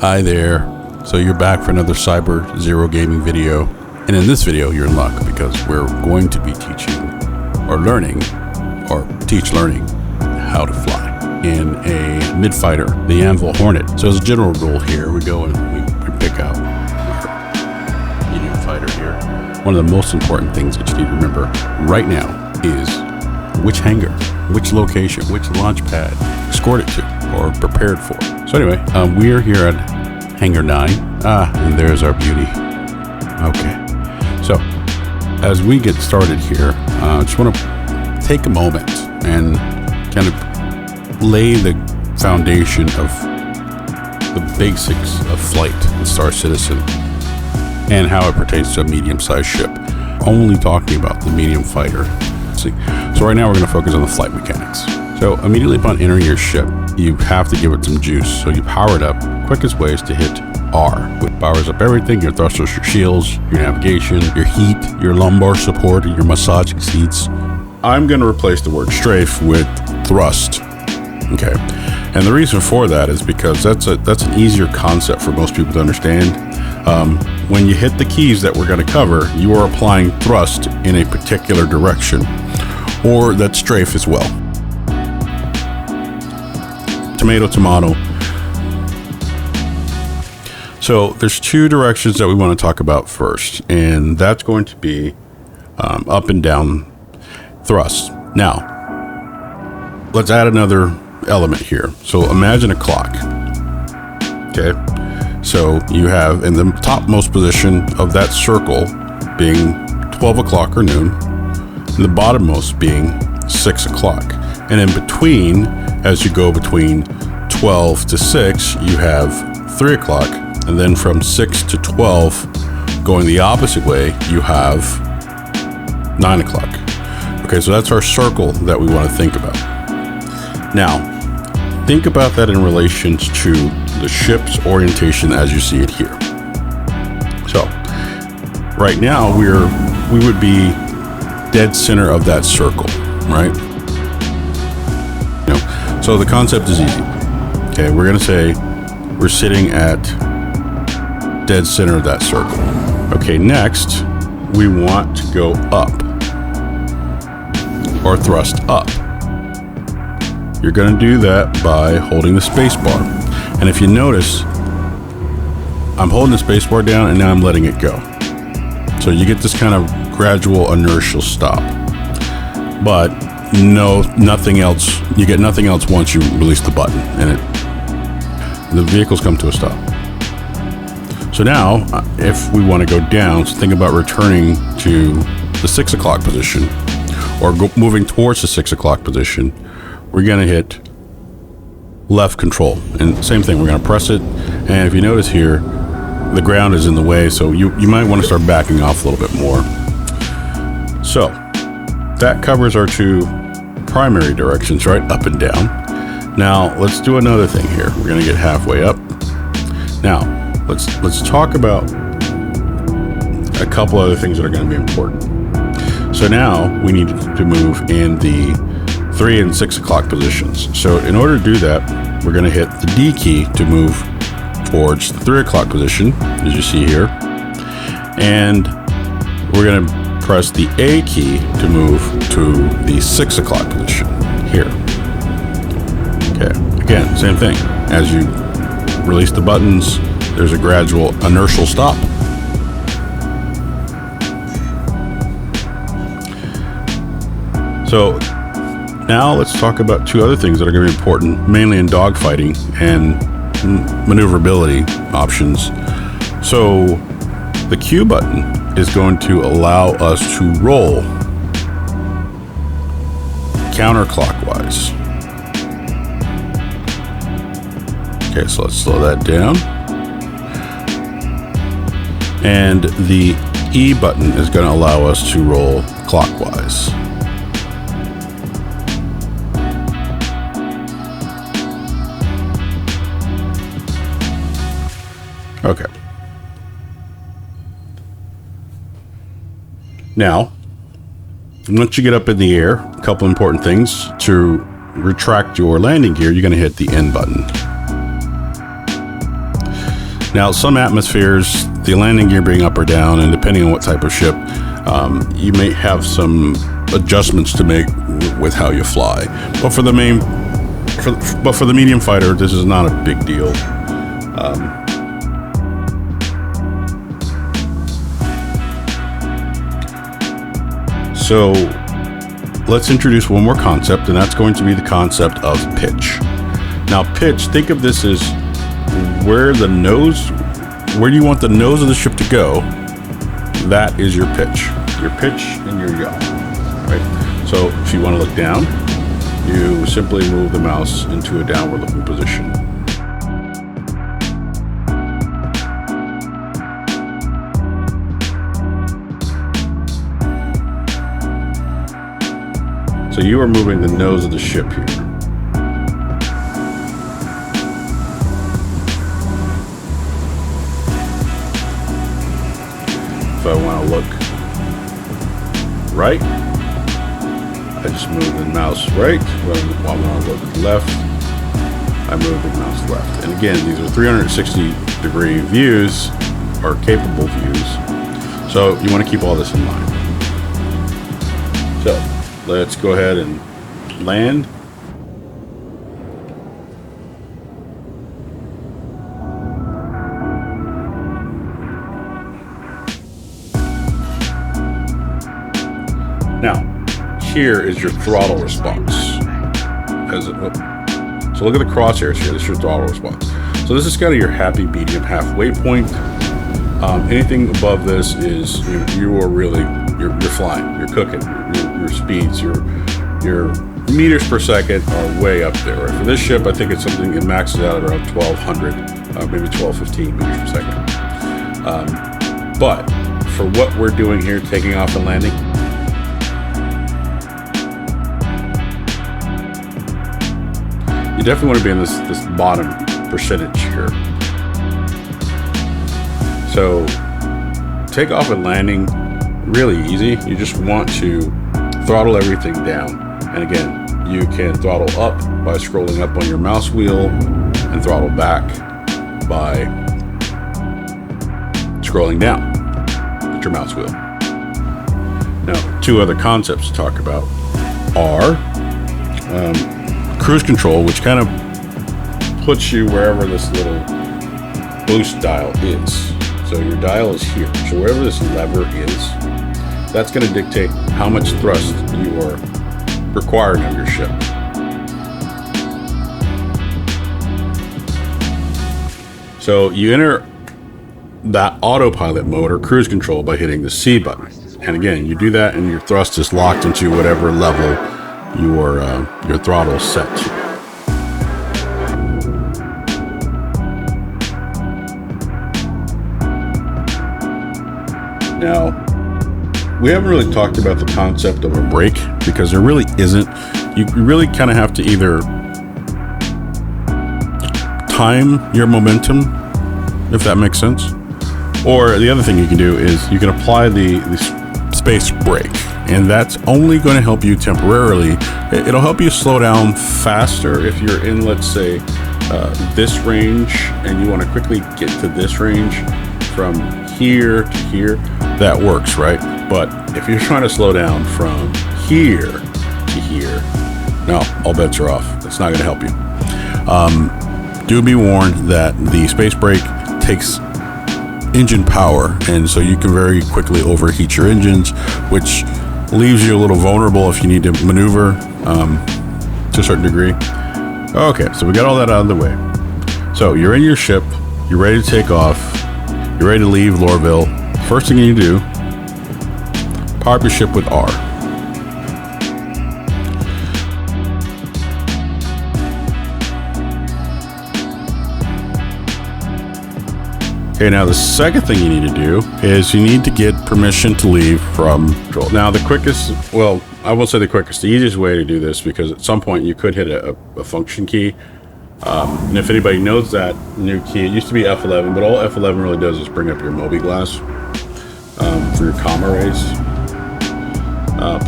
Hi there. So you're back for another Cyber Zero gaming video. And in this video, you're in luck because we're going to be teaching or learning how to fly in a mid-fighter, the Anvil Hornet. So as a general rule here, we go and we pick out our medium fighter here. One of the most important things that you need to remember right now is which hangar, which location, which launch pad escort it to or prepared for. So anyway, we're here at Hangar 9. And there's our beauty. Okay. So as we get started here, I just want to take a moment and kind of lay the foundation of the basics of flight in Star Citizen and how it pertains to a medium-sized ship. Only talking about the medium fighter. So right now we're going to focus on the flight mechanics. So immediately upon entering your ship, you have to give it some juice. So you power it up. Quickest way is to hit R, which powers up everything: your thrusters, your shields, your navigation, your heat, your lumbar support, and your massaging seats. I'm going to replace the word strafe with thrust. Okay. And the reason for that is because that's an easier concept for most people to understand. When you hit the keys that we're going to cover, you are applying thrust in a particular direction, or that strafe as well. Tomato, tomato. So there's two directions that we want to talk about first, and that's going to be up and down thrust. Now, let's add another element here. So imagine a clock. Okay. So you have in the topmost position of that circle being 12 o'clock or noon, and the bottommost being 6 o'clock. And in between, as you go between 12 to 6, you have 3 o'clock. And then from 6 to 12, going the opposite way, you have 9 o'clock. Okay, so that's our circle that we want to think about. Now, think about that in relation to the ship's orientation as you see it here. So, right now, we would be dead center of that circle, right? So the concept is easy. Okay, we're going to say we're sitting at dead center of that circle. Okay, next we want to go up or thrust up. You're going to do that by holding the space bar. And if you notice, I'm holding the space bar down and now I'm letting it go. So you get this kind of gradual inertial stop. But nothing else. You get nothing else once you release the button and the vehicles come to a stop. So now, if we want to go down, so think about returning to the 6 o'clock position or moving towards the 6 o'clock position, we're going to hit left control. And same thing, we're going to press it. And if you notice here, the ground is in the way, so you might want to start backing off a little bit more. So that covers our two primary directions, right? Up and down. Now, let's do another thing here. We're going to get halfway up. Now, let's talk about a couple other things that are going to be important. So now we need to move in the 3 and 6 o'clock positions. So in order to do that, we're going to hit the D key to move towards the 3 o'clock position, as you see here. And we're going to press the A key to move to the 6 o'clock position here. Okay, again, same thing. As you release the buttons, there's a gradual inertial stop. So now let's talk about two other things that are going to be important, mainly in dogfighting and maneuverability options. So the Q button is going to allow us to roll counterclockwise. Okay, so let's slow that down. And the E button is going to allow us to roll clockwise. Okay. Now, once you get up in the air, a couple important things. To retract your landing gear, you're going to hit the N button. Now, some atmospheres, the landing gear being up or down, and depending on what type of ship, you may have some adjustments to make with how you fly. But for the medium fighter, this is not a big deal. So let's introduce one more concept, and that's going to be the concept of pitch. Now, pitch, think of this as where do you want the nose of the ship to go? That is your pitch and your yaw, right? So if you want to look down, you simply move the mouse into a downward looking position. So you are moving the nose of the ship here. If I want to look right, I just move the mouse right. When I want to look left, I move the mouse left. And again, these are 360-degree views, or capable views. So you want to keep all this in mind. So let's go ahead and land. Now, here is your throttle response. So look at the crosshairs here. This is your throttle response. So this is kind of your happy medium halfway point. Anything above this is you are really you're flying. You're cooking. Your speeds, your meters per second are way up there. Right? For this ship, I think it's something it maxes out at around 1,200, maybe 1,215 meters per second. But for what we're doing here, taking off and landing, you definitely want to be in this bottom percentage here. So takeoff and landing, really easy. You just want to throttle everything down. And again, you can throttle up by scrolling up on your mouse wheel and throttle back by scrolling down with your mouse wheel. Now, two other concepts to talk about are cruise control, which kind of puts you wherever this little boost dial is. So your dial is here. So wherever this lever is, that's going to dictate how much thrust you are requiring of your ship. So you enter that autopilot mode or cruise control by hitting the C button. And again, you do that and your thrust is locked into whatever level your throttle is set to. Now, we haven't really talked about the concept of a brake because there really isn't. You really kind of have to either time your momentum, if that makes sense, or the other thing you can do is you can apply the space brake, and that's only going to help you temporarily. It'll help you slow down faster if you're in, let's say, this range and you want to quickly get to this range from here to here. That works, right? But if you're trying to slow down from here to here, no, all bets are off. That's not going to help you. Do be warned that the space brake takes engine power, and so you can very quickly overheat your engines, which leaves you a little vulnerable if you need to maneuver to a certain degree. Okay, so we got all that out of the way. So you're in your ship, you're ready to take off, you're ready to leave Lorville. First thing you do, power up your ship with R. Okay, now the second thing you need to do is you need to get permission to leave from control. Now the quickest, well, I won't say the quickest, the easiest way to do this, because at some point you could hit a function key. And if anybody knows that new key, it used to be F11, but all F11 really does is bring up your mobi-glass for your comm arrays.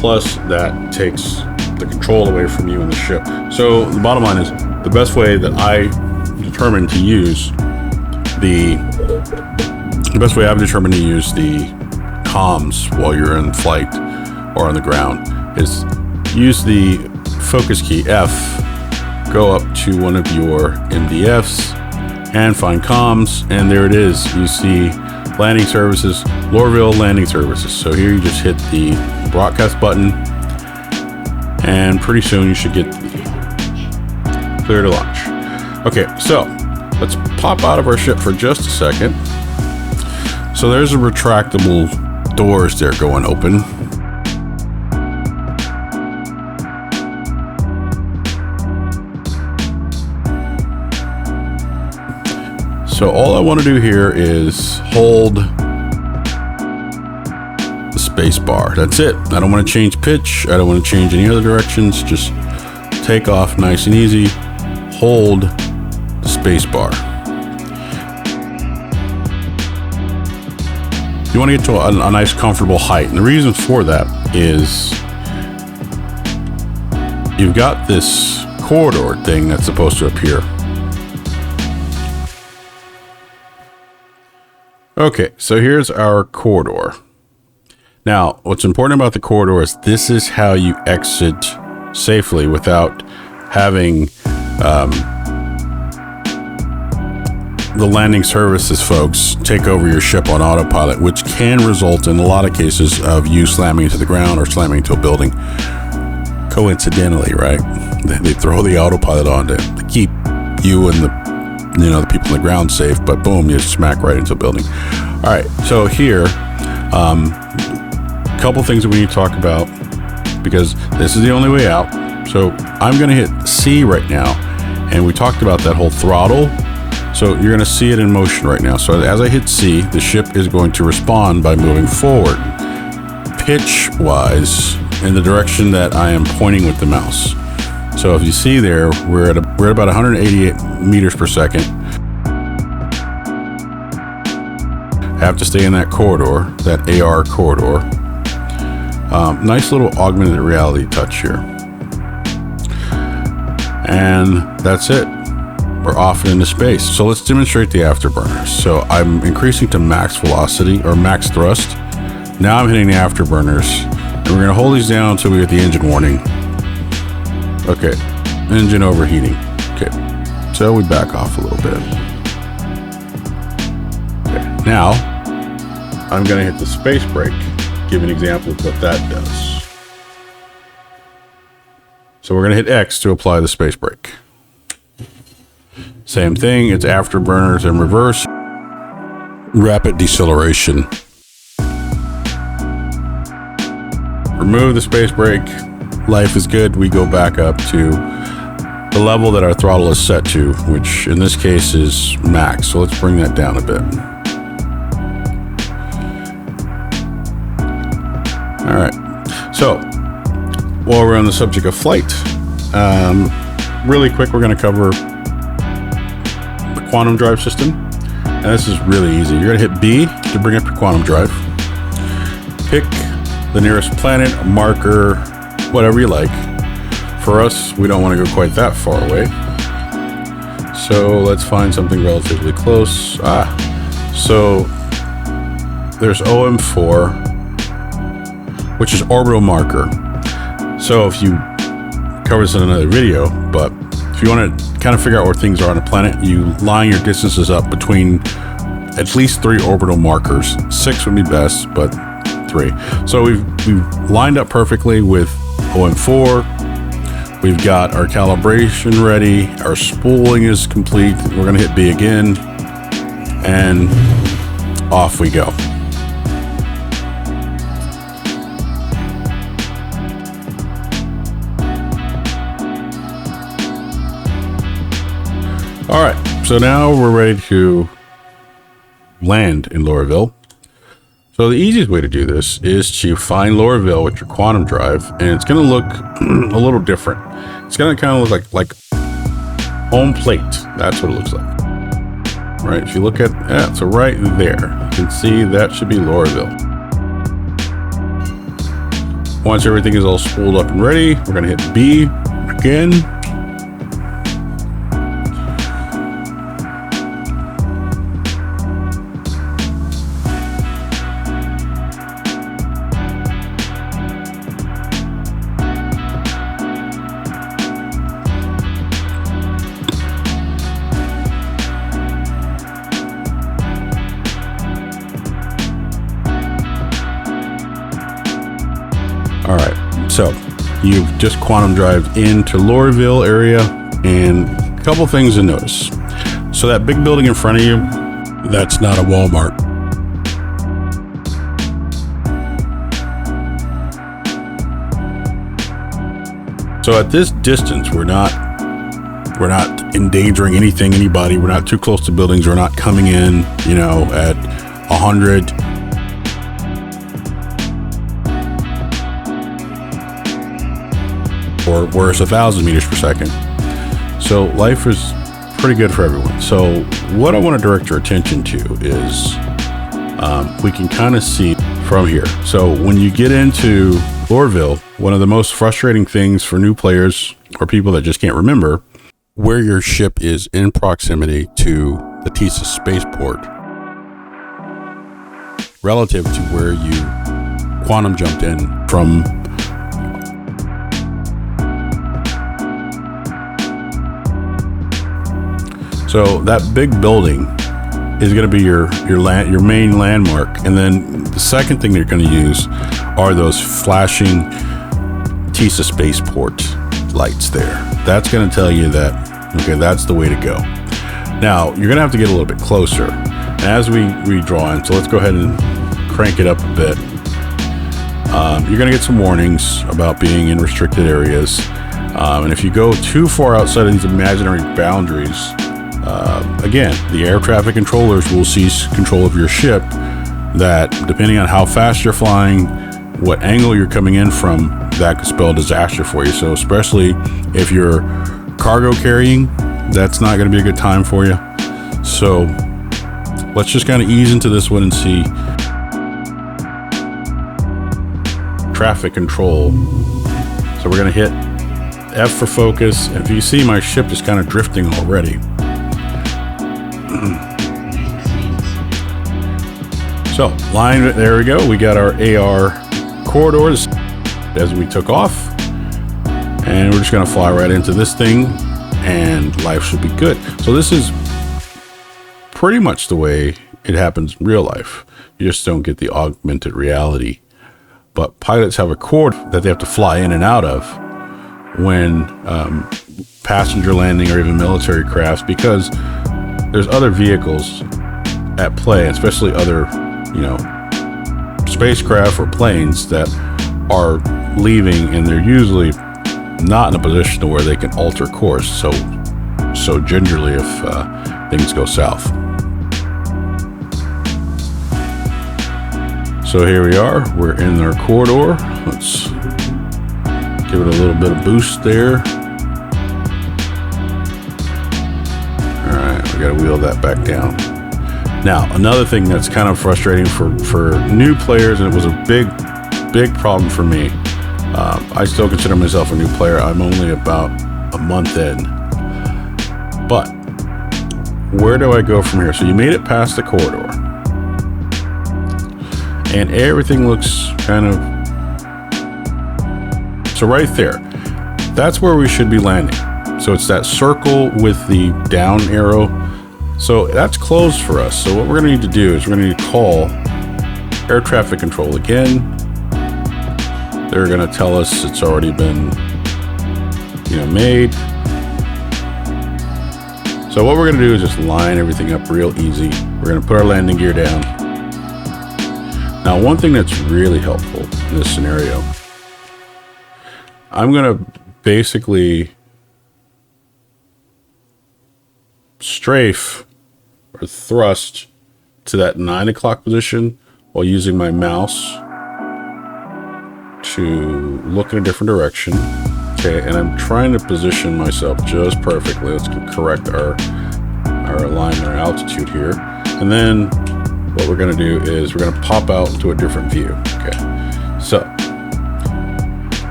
Plus, that takes the control away from you and the ship. So the bottom line is, the best way that I determined to use the The best way I've determined to use the comms while you're in flight or on the ground is use the focus key F, go up to one of your MDFs and find comms, and there it is. You see landing services, Lorville landing services. So here you just hit the broadcast button, and pretty soon you should get clear to launch. Okay, so let's pop out of our ship for just a second. So there's a retractable doors there going open. So all I want to do here is hold the space bar. That's it. I don't want to change pitch. I don't want to change any other directions. Just take off nice and easy. Hold the space bar. You want to get to a nice comfortable height. And the reason for that is you've got this corridor thing that's supposed to appear. Okay, so here's our corridor. Now, what's important about the corridor is this is how you exit safely without having the landing services folks take over your ship on autopilot, which can result in a lot of cases of you slamming into the ground or slamming into a building. Coincidentally, right? They throw the autopilot on to keep you and the people on the ground safe, but boom, you smack right into a building. All right, so here, a couple things that we need to talk about, because this is the only way out. So I'm gonna hit C right now, and we talked about that whole throttle. So you're gonna see it in motion right now. So as I hit C, the ship is going to respond by moving forward, pitch-wise, in the direction that I am pointing with the mouse. So if you see there, we're at about 188 meters per second. Have to stay in that corridor, that AR corridor. Nice little augmented reality touch here. And that's it. We're off into space. So let's demonstrate the afterburners. So I'm increasing to max velocity or max thrust. Now I'm hitting the afterburners, and we're gonna hold these down until we get the engine warning. Okay, engine overheating. Okay, so we back off a little bit. Okay, now I'm gonna hit the space brake, give an example of what that does. So we're gonna hit X to apply the space brake. Same thing, it's afterburners in reverse. Rapid deceleration. Remove the space brake. Life is good. We go back up to the level that our throttle is set to, which in this case is max. So let's bring that down a bit. All right. So while we're on the subject of flight, really quick, we're going to cover the quantum drive system. And this is really easy. You're going to hit B to bring up your quantum drive. Pick the nearest planet, marker, whatever you like. For us, we don't want to go quite that far away. So let's find something relatively close. So there's OM4, which is orbital marker. So if you cover this in another video, but if you want to kind of figure out where things are on a planet, you line your distances up between at least 3 orbital markers. 6 would be best, but 3. So we've lined up perfectly with OM4. We've got our calibration ready. Our spooling is complete. We're going to hit B again, and off we go. All right, so now we're ready to land in Lorville. So the easiest way to do this is to find Lorville with your quantum drive, and it's going to look a little different. It's going to kind of look like home plate. That's what it looks like. Right? If you look at that, so right there, you can see that should be Lorville. Once everything is all spooled up and ready, we're going to hit B again. All right, so you've just quantum drived into Lorville area, and a couple things to notice. So that big building in front of you, that's not a Walmart. So at this distance, we're not endangering anything, anybody. We're not too close to buildings. We're not coming in, at 100. Or worse, 1,000 meters per second. So life is pretty good for everyone. So what I want to direct your attention to is we can kind of see from here. So when you get into Lorville, one of the most frustrating things for new players or people that just can't remember where your ship is in proximity to the TISA spaceport relative to where you quantum jumped in from. So that big building is going to be your main landmark, and then the second thing you're going to use are those flashing TISA spaceport lights there. That's going to tell you that, okay, that's the way to go. Now you're going to have to get a little bit closer as we draw in. So let's go ahead and crank it up a bit. You're going to get some warnings about being in restricted areas, and if you go too far outside of these imaginary boundaries, again, the air traffic controllers will seize control of your ship. That, depending on how fast you're flying, what angle you're coming in from, that could spell disaster for you. So especially if you're cargo carrying, that's not going to be a good time for you. So let's just kind of ease into this one and see. Traffic control. So we're going to hit F for focus. And if you see, my ship is kind of drifting already. So line, there we go. We got our AR corridors as we took off, and we're just going to fly right into this thing, and life should be good. So this is pretty much the way it happens in real life. You just don't get the augmented reality. But pilots have a corridor that they have to fly in and out of when passenger landing or even military crafts, because there's other vehicles at play, especially other, spacecraft or planes that are leaving, and they're usually not in a position to where they can alter course. So gingerly if things go south. So here we are. We're in our corridor. Let's give it a little bit of boost there. All right, we got to wheel that back down. Now, another thing that's kind of frustrating for new players, and it was a big problem for me. I still consider myself a new player. I'm only about a month in. But where do I go from here? So you made it past the corridor, and everything looks kind of... So right there, that's where we should be landing. So it's that circle with the down arrow. So that's closed for us. So what we're going to need to do is we're going to need to call air traffic control again. They're going to tell us it's already been, made. So what we're going to do is just line everything up real easy. We're going to put our landing gear down. Now, one thing that's really helpful in this scenario, I'm going to basically strafe or thrust to that 9 o'clock position while using my mouse to look in a different direction. Okay, and I'm trying to position myself just perfectly. Let's correct our alignment, our altitude here. And then what we're going to do is we're going to pop out into a different view. Okay, so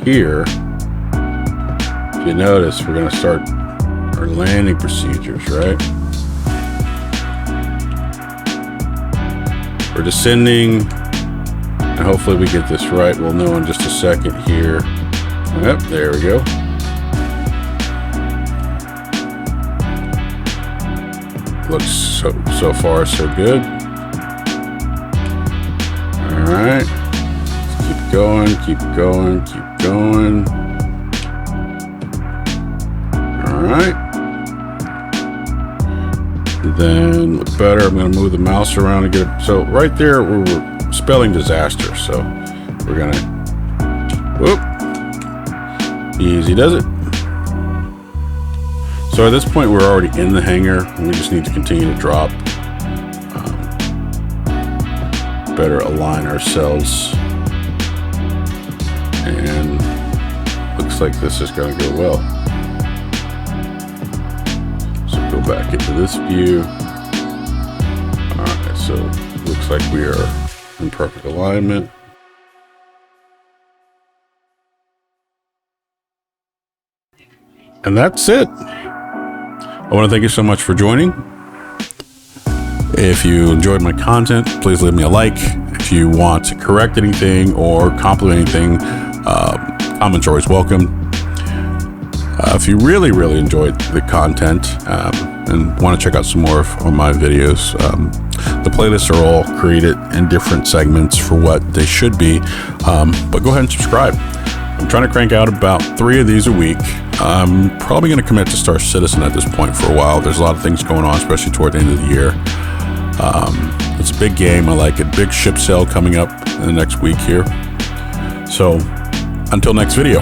here, if you notice, we're going to start our landing procedures, right? We're descending, and hopefully we get this right. We'll know in just a second here. Yep, there we go. Looks so far so good. All right, let's keep keep going, keep going. All right. Then look better. I'm going to move the mouse around and get it. So right there, we're spelling disaster. So we're going to, whoop. Easy does it. So at this point, we're already in the hangar. We just need to continue to drop. Better align ourselves. And looks like this is going to go well. So go back into this view. All right, so looks like we are in perfect alignment. And that's it. I want to thank you so much for joining. If you enjoyed my content, please leave me a like. If you want to correct anything or compliment anything, comments are always welcome. If you really enjoyed the content and want to check out some more of my videos, the playlists are all created in different segments for what they should be, but go ahead and subscribe. I'm trying to crank out about 3 of these a week. I'm probably going to commit to Star Citizen at this point for a while. There's a lot of things going on, especially toward the end of the year. It's a big game. I like it. Big ship sale coming up in the next week here. So until next video.